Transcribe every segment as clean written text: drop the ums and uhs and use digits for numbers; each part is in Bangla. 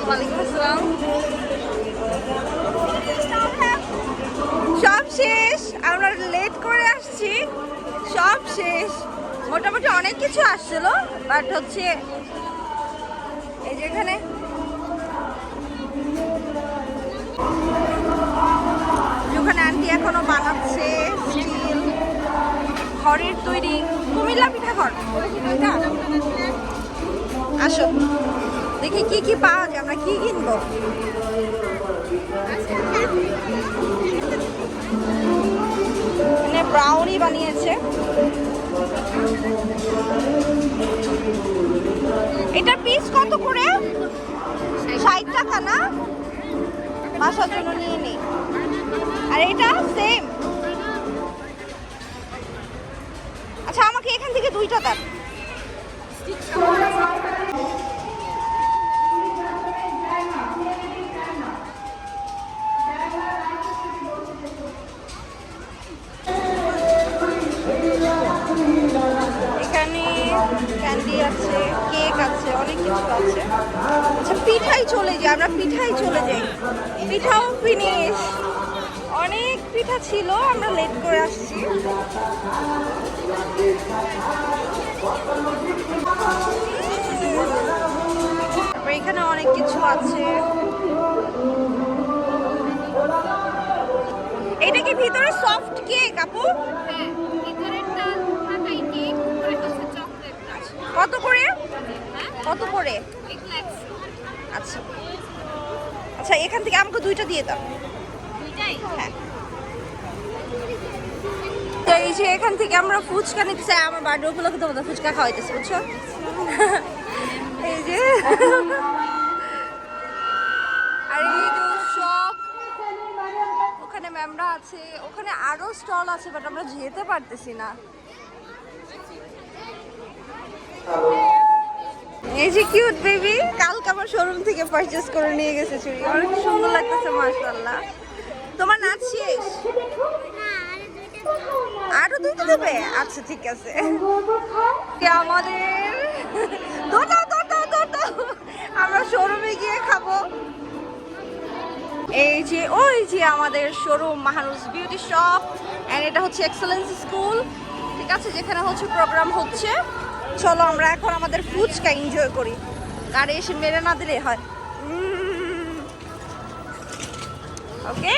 ওয়ালাইকুম আসসালাম। সব শেষ, আমরা লেট করে আসছি, সব শেষ। মোটামুটি অনেক কিছু আসছিল, বাট হচ্ছে এই যে এখানে ওখানে আন্টি এখনো বানাচ্ছে স্টিল খড়ের তৈরি কুমিল্লা পিঠা ঘর। আসো দেখি কি কি পাওয়া যায়, আমরা কি কিনবো। মানে ব্রাউনি বানিয়েছে। এটা পিস কত করে? 60 টাকা না? বাসার জন্য নিয়ে নিই। আর এটা সেম। আচ্ছা আমাকে এখান থেকে 2টা দেন। এখানে ক্যান্ডি আছে, কেক আছে, অনেক কিছু আছে। আচ্ছা পিঠাই চলে যাই, আমরা পিঠাই চলে যাই। পিঠাও ফিনিশ, অনেক পিঠা ছিল, আমরা লেট করে আসছি। তারপর এখানে অনেক কিছু আছে। এটা কি ভিতরে সফট কেক আপু? কত করে? কত করে? আচ্ছা আচ্ছা এখান থেকে আমাকে 2টা দিয়ে দাও। হ্যাঁ তো এই যে এখান থেকে আমরা ফুচকা নিতে চাই। আমার বার্থডে উপলক্ষে তোমাদের ফুচকা খাওয়াইতেছি, বুঝছো? এই যে আর এই যে শপ, ওখানে ম্যামরা আছে, ওখানে আরো স্টল আছে, বাট আমরা যেতে পারতেছি না। এই যে কিউট বেবি, কালকে আমার শোরুম থেকে পারচেজ করে নিয়ে গেছে চুড়ি, অনেক সুন্দর লাগতেছে মাশাআল্লাহ। তোমার নাচ শেষ? আরো 2টা দেবে? আচ্ছা ঠিক আছে। আমাদের আমরা শোরুমে গিয়ে খাবো। এই যে ওই যে আমাদের শোরুম মাহানুস বিউটি শপ, এন্ড এটা হচ্ছে এক্সেলেন্স স্কুল, ঠিক আছে, যেখানে হচ্ছে প্রোগ্রাম হচ্ছে। চলো আমরা এখন আমাদের ফুচকা এনজয় করি, গাড়ি এসে মেরে না দিলে হয়। ওকে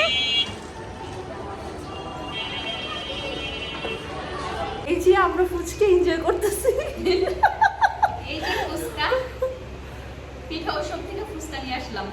এই যে আমরা ফুচকা এনজয় করতেছি। এই যে ফুচকা পিঠা, ওসব থেকে ফুচকা নিয়ে আসলাম।